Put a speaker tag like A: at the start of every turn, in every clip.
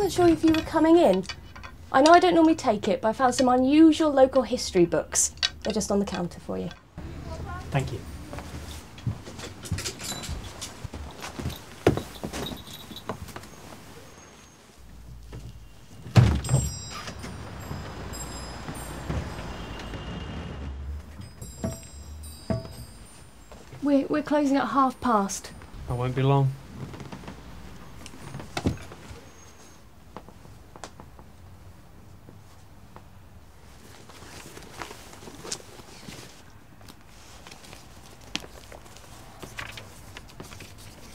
A: wasn't sure if you were coming in. I know I don't normally take it, but I found some unusual local history books. They're just on the counter for you.
B: Thank you.
A: We're closing at past.
C: I won't be long.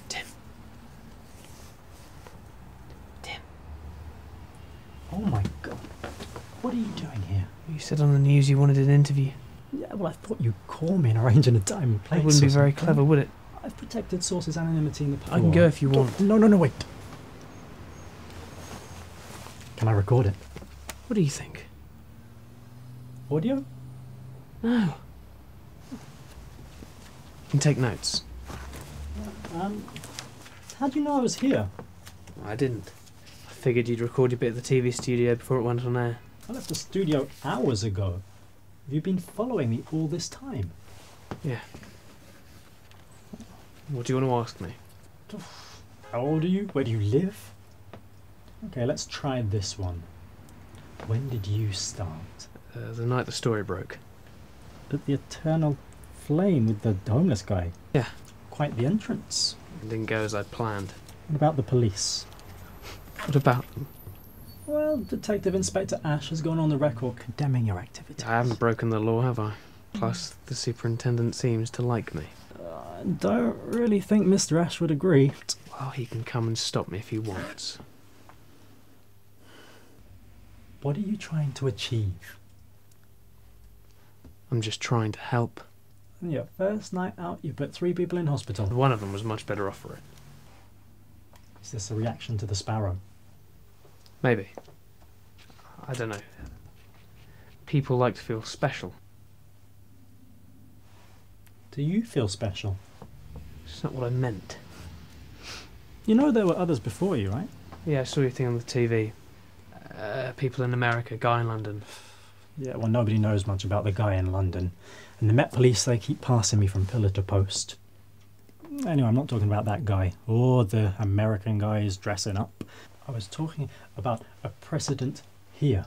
C: Tim.
B: Oh my God. What are you doing here?
C: You said on the news you wanted an interview.
B: Yeah, well, I thought you'd call me and arrange in a time and place.
C: It wouldn't be
B: or
C: very
B: something.
C: clever, would it?
B: I've protected sources' anonymity in the past.
C: I can go if you want.
B: No, wait. Can I record it?
C: What do you think?
B: Audio?
C: No. You can take notes.
B: How do you know I was here?
C: I didn't. I figured you'd record your bit at the TV studio before it went on air.
B: I left the studio hours ago. Have you been following me all this time?
C: Yeah. What do you want to ask me?
B: How old are you? Where do you live? Okay, let's try this one. When did you start?
C: The night the story broke.
B: At the Eternal Flame with the homeless guy?
C: Yeah.
B: Quite the entrance.
C: It didn't go as I'd planned.
B: What about the police?
C: What about them?
B: Well, Detective Inspector Ash has gone on the record condemning your activities.
C: I haven't broken the law, have I? Plus, the superintendent seems to like me.
B: I don't really think Mr. Ash would agree.
C: Well, he can come and stop me if he wants.
B: What are you trying to achieve?
C: I'm just trying to help.
B: On your first night out, you put 3 people in hospital.
C: One of them was much better off for it.
B: Is this a reaction to the Sparrow?
C: Maybe. I don't know. People like to feel special.
B: Do you feel special?
C: It's not what I meant.
B: You know there were others before you, right?
C: Yeah, I saw your thing on the TV. People in America, guy in London.
B: Yeah, well, nobody knows much about the guy in London. And the Met Police, they keep passing me from pillar to post. Anyway, I'm not talking about that guy, or the American guys dressing up. I was talking about a precedent here,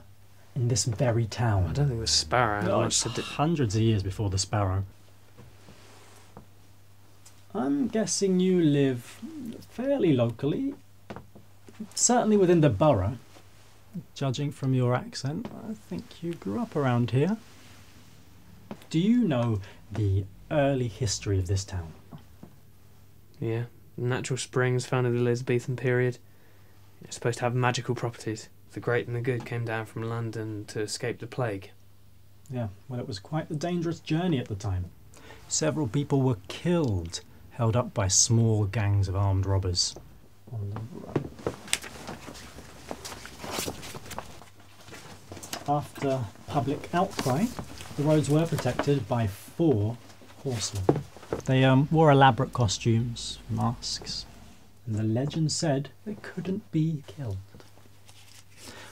B: in this very town.
C: I don't think the Sparrow had much to do.
B: Hundreds of years before the Sparrow. I'm guessing you live fairly locally, certainly within the borough. Judging from your accent, I think you grew up around here. Do you know the early history of this town?
C: Yeah, natural springs found in the Elizabethan period. It's supposed to have magical properties. The great and the good came down from London to escape the plague.
B: Yeah, well, it was quite a dangerous journey at the time. Several people were killed, held up by small gangs of armed robbers. On the run. After public outcry, the roads were protected by 4 horsemen. They wore elaborate costumes, masks, and the legend said they couldn't be killed.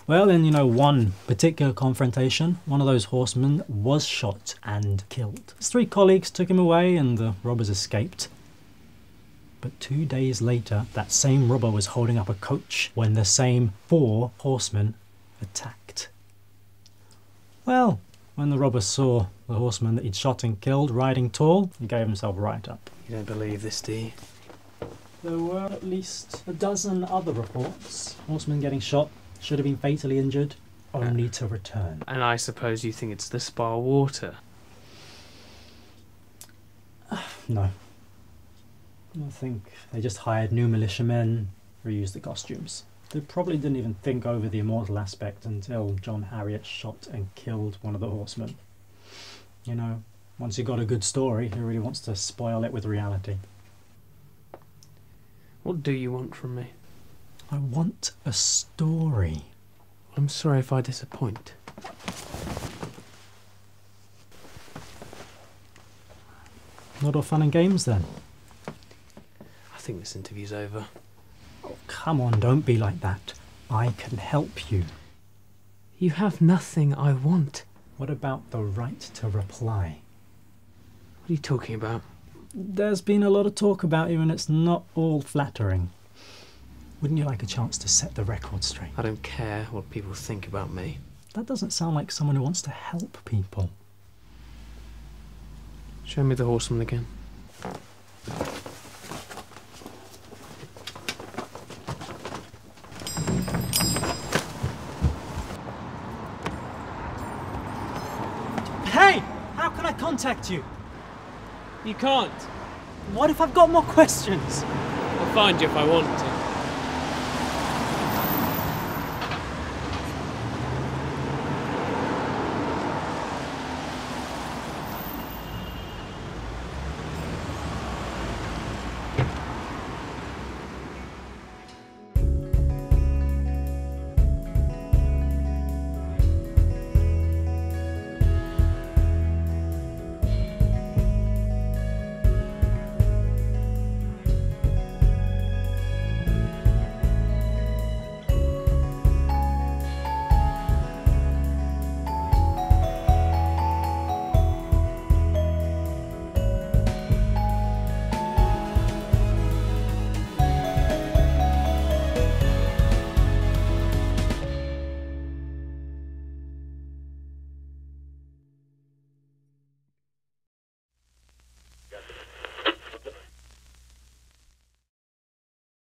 B: Well, in, one particular confrontation, one of those horsemen was shot and killed. His 3 colleagues took him away and the robbers escaped. But 2 days later, that same robber was holding up a coach when the same 4 horsemen attacked. Well, when the robber saw the horseman that he'd shot and killed riding tall, he gave himself right up.
C: You don't believe this, do you?
B: There were at least a dozen other reports. Horsemen getting shot, should have been fatally injured, only to return.
C: And I suppose you think it's the spa water?
B: No. I think they just hired new militiamen, reused the costumes. They probably didn't even think over the immortal aspect until John Harriot shot and killed one of the horsemen. Once you've got a good story, who really wants to spoil it with reality?
C: What do you want from me?
B: I want a story.
C: I'm sorry if I disappoint.
B: Not all fun and games then.
C: I think this interview's over.
B: Oh, come on, don't be like that. I can help you.
C: You have nothing I want.
B: What about the right to reply?
C: What are you talking about?
B: There's been a lot of talk about you and it's not all flattering. Wouldn't you like a chance to set the record straight?
C: I don't care what people think about me.
B: That doesn't sound like someone who wants to help people.
C: Show me the horseman again.
B: Hey! How can I contact you?
C: You can't.
B: What if I've got more questions?
C: I'll find you if I want to.